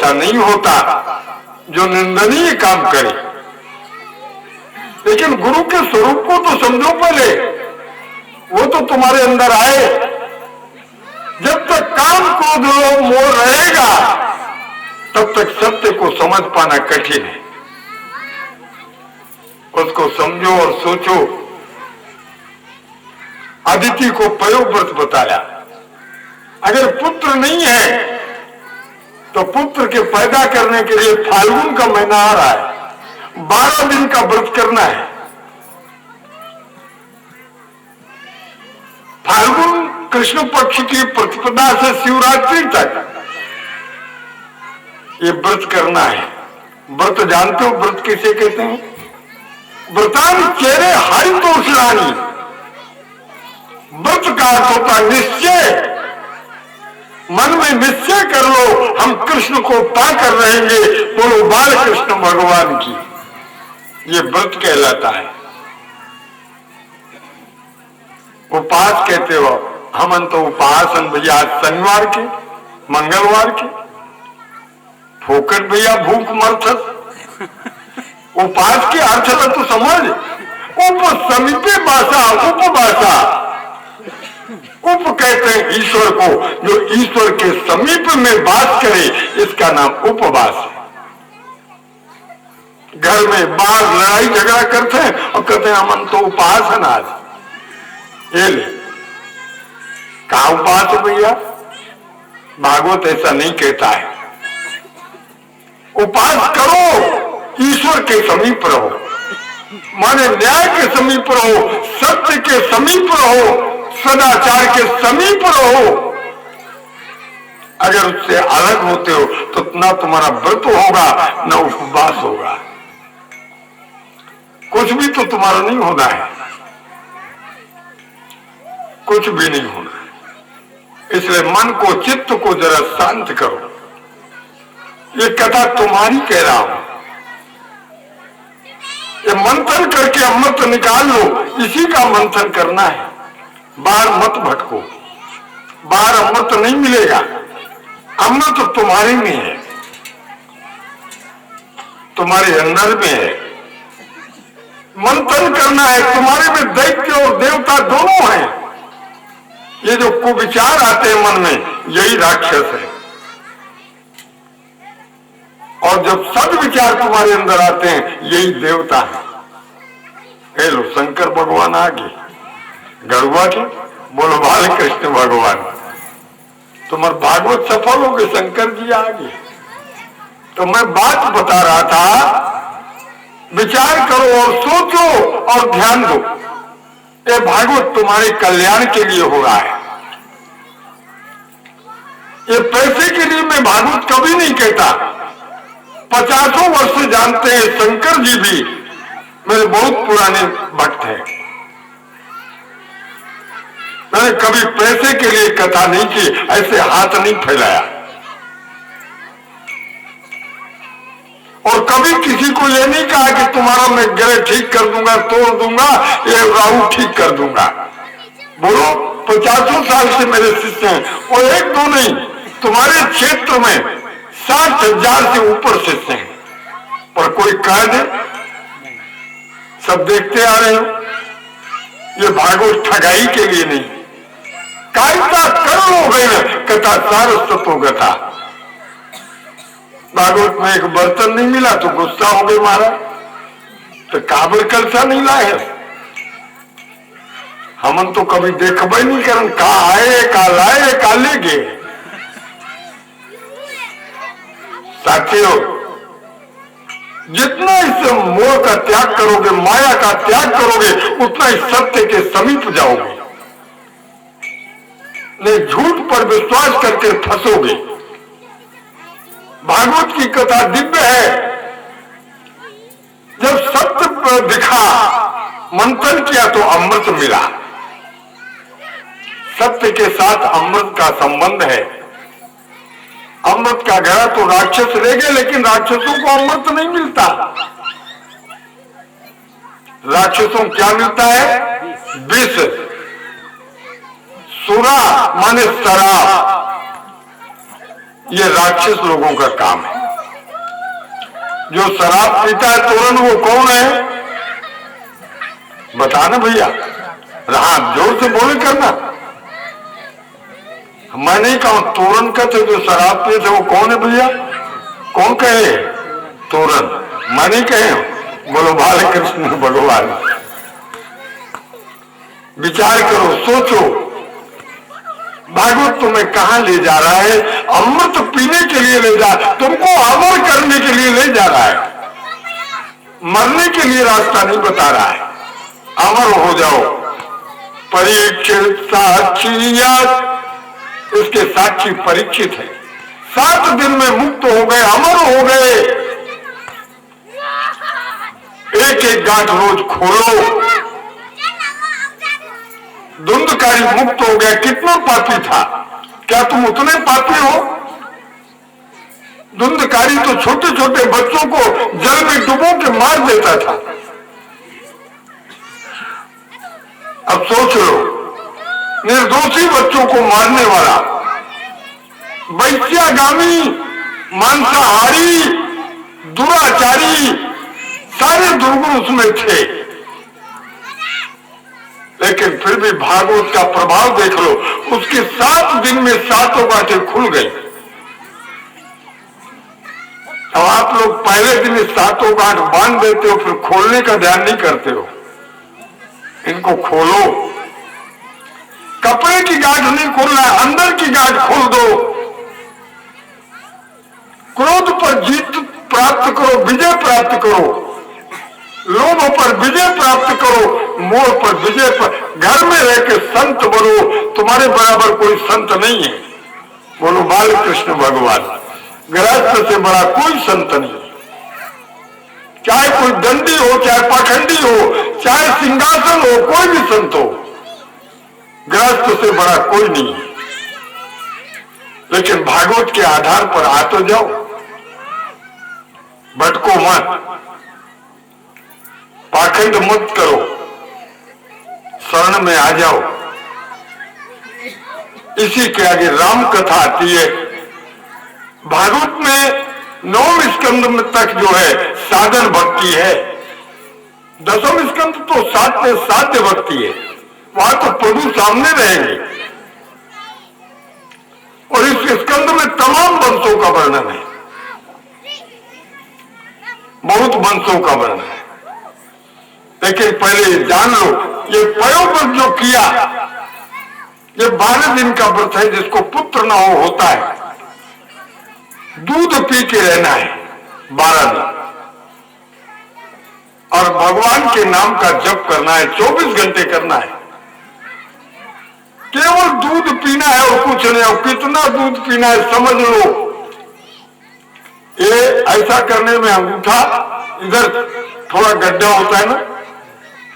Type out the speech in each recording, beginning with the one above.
ऐसा नहीं होता जो निंदनीय काम करे। लेकिन गुरु के स्वरूप को तो समझो पहले, वो तो तुम्हारे अंदर आए। जब तक काम क्रोध लोभ मोह रहेगा तब तक सत्य को समझ पाना कठिन है। उसको समझो और सोचो। अदिति को पयोव्रत बताया। अगर पुत्र नहीं है तो पुत्र के पैदा करने के लिए फाल्गुन का महीना आ रहा है, 12 दिन का व्रत करना है। फाल्गुन कृष्ण पक्ष की प्रतिपदा से शिवरात्रि तक ये व्रत करना है। व्रत जानते हो व्रत किसे कहते हैं? व्रतान चेहरे हरितोषरानी। व्रत का अर्थ होता निश्चय। मन में निश्चय कर लो हम कृष्ण को पाकर रहेंगे। बोलो बाल कृष्ण भगवान की। ये व्रत कहलाता है। उपवास कहते हो। हम तो उपवास भैया शनिवार के मंगलवार के फोकट भैया भूख मरथस। उपवास के अर्थ तो समझ। उप समीपे भाषा उपभाषा। उप कहते हैं ईश्वर को, जो ईश्वर के समीप में वास करे, इसका नाम उपवास है। घर में बाहर लड़ाई झगड़ा करते हैं और कहते हैं हम तो उपवास है ना आज। ये ले कहा उपवास है भैया? भागवत ऐसा नहीं कहता है। उपवास करो, ईश्वर के समीप रहो, माने न्याय के समीप रहो, सत्य के समीप रहो, सदाचार के समीप रहो। अगर उससे अलग होते हो तो ना तुम्हारा व्रत होगा ना उपवास होगा। कुछ भी तो तुम्हारा नहीं होना है, कुछ भी नहीं होना है। इसलिए मन को चित्त को जरा शांत करो। ये कथा तुम्हारी कह रहा हूं। ये मंथन करके अमृत निकाल लो, इसी का मंथन करना है। बाहर मत भटको, बाहर अमृत नहीं मिलेगा। अमृत तुम्हारे में है, तुम्हारे अंदर में है। मंथन करना है। तुम्हारे में दैत्य और देवता दोनों हैं। ये जो कुविचार आते हैं मन में, यही राक्षस है। और जब सद्विचार तुम्हारे अंदर आते हैं, यही देवता है। हे लो शंकर भगवान आगे गरुआ के बोलो बाल कृष्ण भगवान। तुम्हारा भागवत सफल हो गए, शंकर जी आगे। तो मैं बात बता रहा था, विचार करो और सोचो और ध्यान दो। ये भागवत तुम्हारे कल्याण के लिए हो रहा है। ये पैसे के लिए मैं भागवत कभी नहीं कहता। 50 वर्ष से जानते हैं शंकर जी भी, मेरे बहुत पुराने भक्त हैं। मैंने कभी पैसे के लिए कथा नहीं की, ऐसे हाथ नहीं फैलाया। और कभी किसी को ये नहीं कहा कि तुम्हारा मैं ग्रह ठीक कर दूंगा, तोड़ दूंगा, ये राहु ठीक कर दूंगा। बोलो 50 साल से मेरे शिष्य हैं और एक दो नहीं, तुम्हारे क्षेत्र में 60,000 से ऊपर शिष्य हैं। और कोई कह दे, सब देखते आ रहे हो। ये भागवत ठगाई के लिए नहीं, कायता कर लो गए कथा सारस्वतो कथा। भागवत में एक बर्तन नहीं मिला तो गुस्सा हो गए महाराज, तो काबल कलसा नहीं लाए। हम तो कभी देखबे नहीं करन, का आए का लाए का ले गए। साथियों, जितना इस मोह का त्याग करोगे, माया का त्याग करोगे, उतना ही सत्य के समीप जाओगे। नहीं झूठ पर विश्वास करके फंसोगे। भागवत की कथा दिव्य है। जब सत्य पर दिखा, मंथन किया तो अमृत मिला। सत्य के साथ अमृत का संबंध है। अमृत का घड़ा तो राक्षस ले गए, लेकिन राक्षसों को अमृत नहीं मिलता। राक्षसों को क्या मिलता है? विष। सुरा माने शराब। ये राक्षस लोगों का काम है। जो शराब पीता है तोरण, वो कौन है? बताना भैया, हाँ जोर से बोले करना। मैं नहीं कहूं तोरण का, तो जो शराब पिए थे वो कौन है भैया? कौन कहे तोरण? मैं नहीं कहे। बोलो बाल कृष्ण भगवान। विचार करो, सोचो, भागवत तुम्हें कहां ले जा रहा है? अमृत पीने के लिए ले जा, तुमको अमर करने के लिए ले जा रहा है, मरने के लिए रास्ता नहीं बता रहा है। अमर हो जाओ। परीक्षित साक्षी, इसके साक्षी परीक्षित है। 7 दिन में मुक्त हो गए, अमर हो गए। एक एक गांठ रोज खोलो। धुंधकारी मुक्त हो गया। कितना पापी था? क्या तुम उतने पापी हो? धुंधकारी तो छोटे छोटे बच्चों को जल में डुबो के मार देता था। अब सोच लो, निर्दोषी बच्चों को मारने वाला, वैश्यागामी, मांसाहारी, दुराचारी, सारे दुर्गुण उसमें थे। लेकिन फिर भी भागवत का प्रभाव देख लो, उसके 7 दिन में 7 गांठें खुल गई। अब आप लोग पहले दिन 7 गांठ बांध देते हो, फिर खोलने का ध्यान नहीं करते हो। इनको खोलो। कपड़े की गांठ नहीं खोलना, अंदर की गांठ खोल दो। क्रोध पर जीत प्राप्त करो, विजय प्राप्त करो। लोभ पर विजय प्राप्त करो, मोह पर विजय। पर घर में रह के संत बनो, तुम्हारे बराबर कोई संत नहीं है। बोलो बाल कृष्ण भगवान। गृहस्थ से बड़ा कोई संत नहीं, चाहे कोई दंडी हो, चाहे पाखंडी हो, चाहे सिंहासन हो, कोई भी संत हो, गृहस्थ से बड़ा कोई नहीं है। लेकिन भागवत के आधार पर आ तो जाओ, भटको मत, पाखंड मत करो, शरण में आ जाओ। इसी के आगे राम कथा आती है। भागवत में 9वें स्कंद में तक जो है साधन भक्ति है। 10वें स्कंद तो साध्य भक्ति है। वहां तो प्रभु सामने रहेंगे। और इस स्कंद में तमाम वंशों का वर्णन है, बहुत वंशों का वर्णन है। लेकिन पहले जान लो, ये पयोव्रत जो किया, ये 12 दिन का व्रत है। जिसको पुत्र न होता है, दूध पी के रहना है 12 दिन, और भगवान के नाम का जप करना है, 24 घंटे करना है। केवल दूध पीना है और कुछ नहीं। और कितना दूध पीना है समझ लो। ये ऐसा करने में अंगूठा, इधर थोड़ा गड्ढा होता है ना,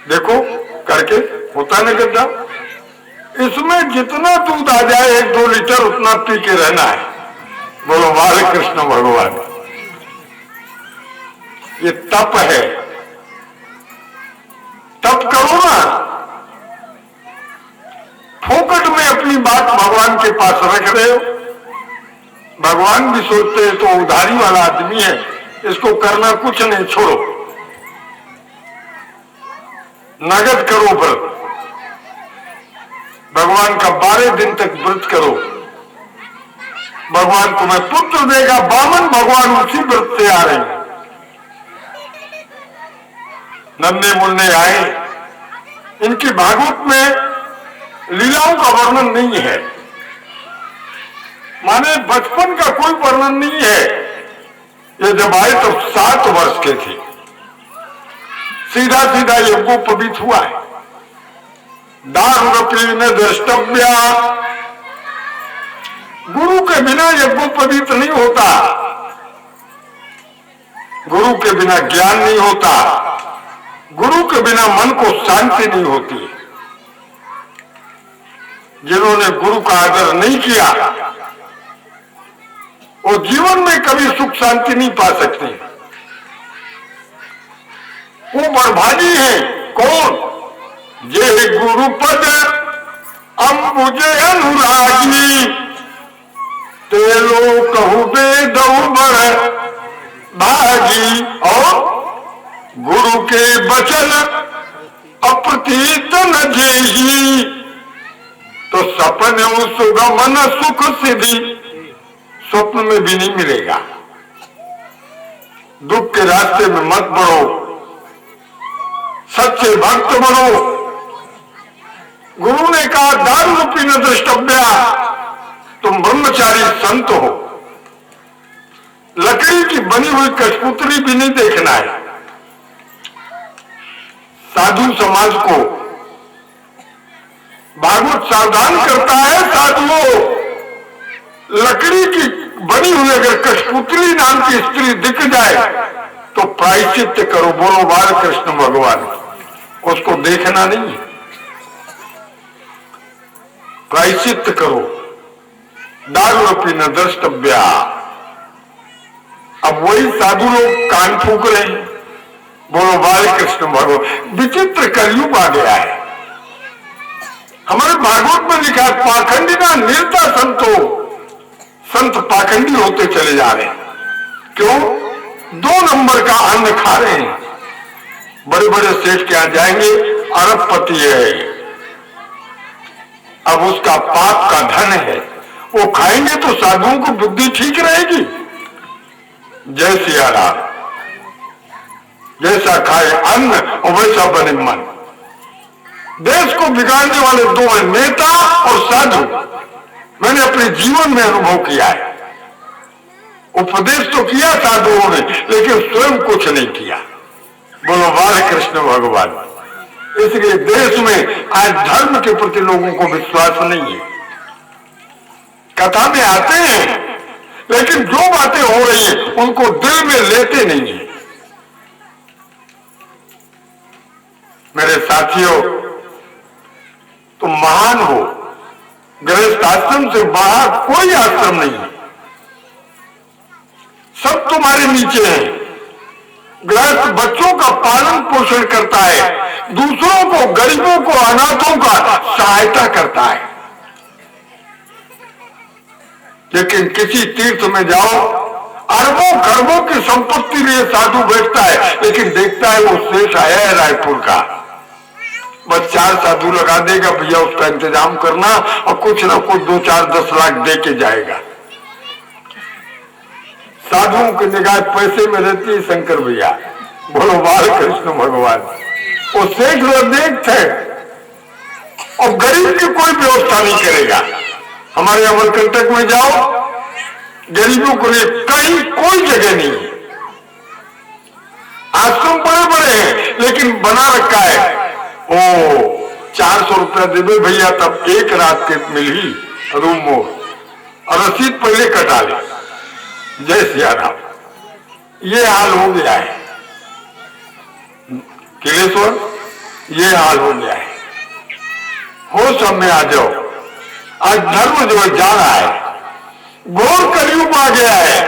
देखो करके होता है ना गड्ढा, इसमें जितना दूध आ जाए 1-2 लीटर उतना पी के रहना है। बोलो बाल कृष्ण भगवान। ये तप है। तप करो ना, फोकट में अपनी बात भगवान के पास रख रहे हो। भगवान भी सोचते हैं तो उधारी वाला आदमी है, इसको करना कुछ नहीं, छोड़ो, नगद करो व्रत। भगवान का 12 दिन तक व्रत करो, भगवान तुम्हें पुत्र देगा। बामन भगवान उसी व्रत से आ रहे हैं। नन्हे मुन्ने आए। इनकी भागवत में लीलाओं का वर्णन नहीं है, माने बचपन का कोई वर्णन नहीं है। ये जब आए तो 7 वर्ष के थे। सीधा सीधा यज्ञोपवीत हुआ है। दारुरपी न द्रष्टव्या, गुरु के बिना यज्ञोपवीत नहीं होता, गुरु के बिना ज्ञान नहीं होता, गुरु के बिना मन को शांति नहीं होती। जिन्होंने गुरु का आदर नहीं किया वो जीवन में कभी सुख शांति नहीं पा सकते। वो बर्भागी है। कौन? जे गुरु पद अंबुजे अनुरागी, तेलो कहु बेदौ बर भागी। के बचन अप्रतीत न जेही, तो सपने सुगमन सुख सिद्धि स्वप्न में भी नहीं मिलेगा। दुख के रास्ते में मत बढ़ो, सच्चे भक्त बनो। गुरु ने कहा दारू रूपी न द्रष्टव्या, तुम ब्रह्मचारी संत हो। लकड़ी की बनी हुई कठपुतली भी नहीं देखना है। साधु समाज को भागवत सावधान करता है, साधुओं लकड़ी की बनी हुई अगर कठपुतली नाम की स्त्री दिख जाए तो प्रायश्चित करो, बोलो बाल कृष्ण भगवान। उसको देखना नहीं, प्रायश्चित करो। दारूपी न द्रष्टव्या। अब वही साधु लोग कान फूक रहे हैं, बोलो बाल कृष्ण भगवान। विचित्र कलयुग आ गया है। हमारे भागवत में लिखा है पाखंडी ना निर्ता संतो, संत पाखंडी होते चले जा रहे हैं। क्यों? 2 नंबर का अन्न खा रहे हैं। बड़े बड़े सेठ के यहां जाएंगे, अरबपति है, अब उसका पाप का धन है, वो खाएंगे तो साधुओं को बुद्धि ठीक रहेगी। जय सिया राम। जैसा खाए अन्न और वैसा बने मन। देश को बिगाड़ने वाले 2 हैं, नेता और साधु। मैंने अपने जीवन में अनुभव किया है। उपदेश तो किया साधुओं ने, लेकिन स्वयं कुछ नहीं किया। बोलो बाल कृष्ण भगवान। इसलिए देश में आज धर्म के प्रति लोगों को विश्वास नहीं है। कथा में आते हैं, लेकिन जो बातें हो रही हैं उनको दिल में लेते नहीं है। मेरे साथियों, तुम महान हो। गृहस्थ आश्रम से बाहर कोई आश्रम नहीं है, सब तुम्हारे नीचे है। गृहस्थ बच्चों का पालन पोषण करता है, दूसरों को, गरीबों को, अनाथों का सहायता करता है। लेकिन किसी तीर्थ में जाओ, अरबों खरबों की संपत्ति लिए साधु बैठता है, लेकिन देखता है वो शेष आया है रायपुर का, बस 4 साधु लगा देगा, भैया उसका इंतजाम करना, और कुछ ना कुछ 2-4-10 लाख दे के जाएगा। साधुओं की निगाह पैसे में रहती है शंकर भैया। बोलो बाल कृष्ण भगवान। वो सेठ लोग देखते और गरीब की कोई व्यवस्था नहीं करेगा। हमारे अमरकंटक में जाओ, गरीबों के लिए कहीं कोई जगह नहीं है। आश्रम बड़े बड़े हैं, लेकिन बना रखा है ओ 400 रुपया देवे भैया, तब 1 रात के मिली रूम मोर, और रसीद पहले कटा ले। जय सिया राम। ये हाल हो गया है किलेश्वर, ये हाल हो गया है। हो सब में आ जाओ। आज धर्म जो है जा रहा है, घोर कलयुग आ गया है।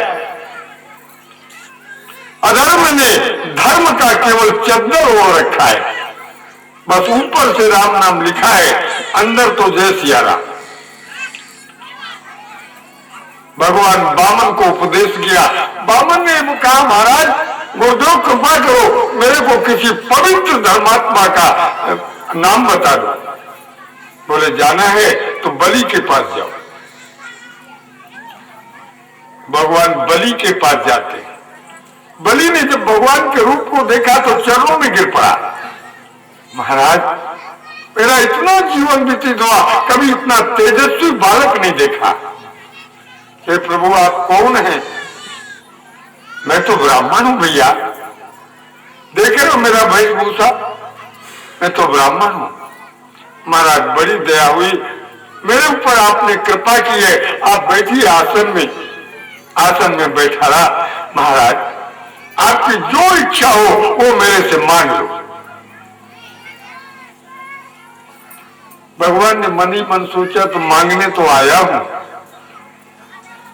अधर्म ने धर्म का केवल चद्दर ओढ़ रखा है, बस ऊपर से राम नाम लिखा है, अंदर तो जय सिया राम। भगवान बामन को उपदेश किया। बामन ने कहा महाराज गुरुदेव कृपा करो, मेरे को किसी पवित्र धर्मात्मा का नाम बता दो। बोले जाना है तो बलि के पास जाओ। भगवान बलि के पास जाते। बलि ने जब भगवान के रूप को देखा तो चरणों में गिर पड़ा। महाराज मेरा इतना जीवन व्यतीत हुआ, कभी इतना तेजस्वी बालक नहीं देखा। हे प्रभु आप कौन हैं? मैं तो ब्राह्मण हूं भैया, देखे हो मेरा वेशभूषा, मैं तो ब्राह्मण हूं। महाराज बड़ी दया हुई, मेरे ऊपर आपने कृपा की है, आप बैठिए आसन में बैठा रहा। महाराज आपकी जो इच्छा हो वो मेरे से मांग लो। भगवान ने मन ही मन सोचा तो मांगने तो आया हूं,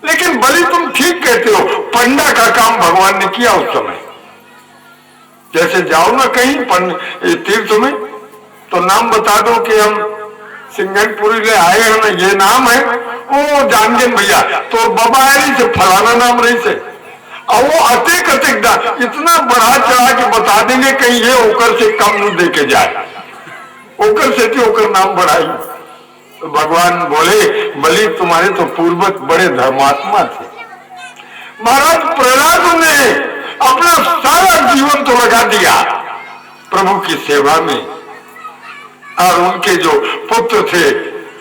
लेकिन बलि तुम ठीक कहते हो, पंडा का काम भगवान ने किया उस समय। जैसे जाओ ना कहीं तीर्थ में तो नाम बता दो कि हम सिंगनपुरी ले आए हैं ना, ये नाम है। ओ जान गए भैया, तो बाबा है नहीं से फलाना नाम रही से। और वो अतिक अतिक दान इतना बढ़ा चढ़ा के बता देंगे कहीं ये होकर से कम न दे के जाए, होकर से कि होकर नाम बढ़ाई। तो भगवान बोले बलि तुम्हारे तो पूर्वज बड़े धर्मात्मा थे। महाराज प्रहलाद ने अपना सारा जीवन तो लगा दिया प्रभु की सेवा में, और उनके जो पुत्र थे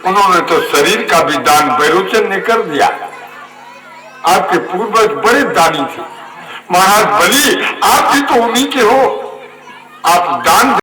उन्होंने तो शरीर का भी दान बैरोचन ने कर दिया। आपके पूर्वज बड़े दानी थे। महाराज बलि आप भी तो उन्हीं के हो, आप दान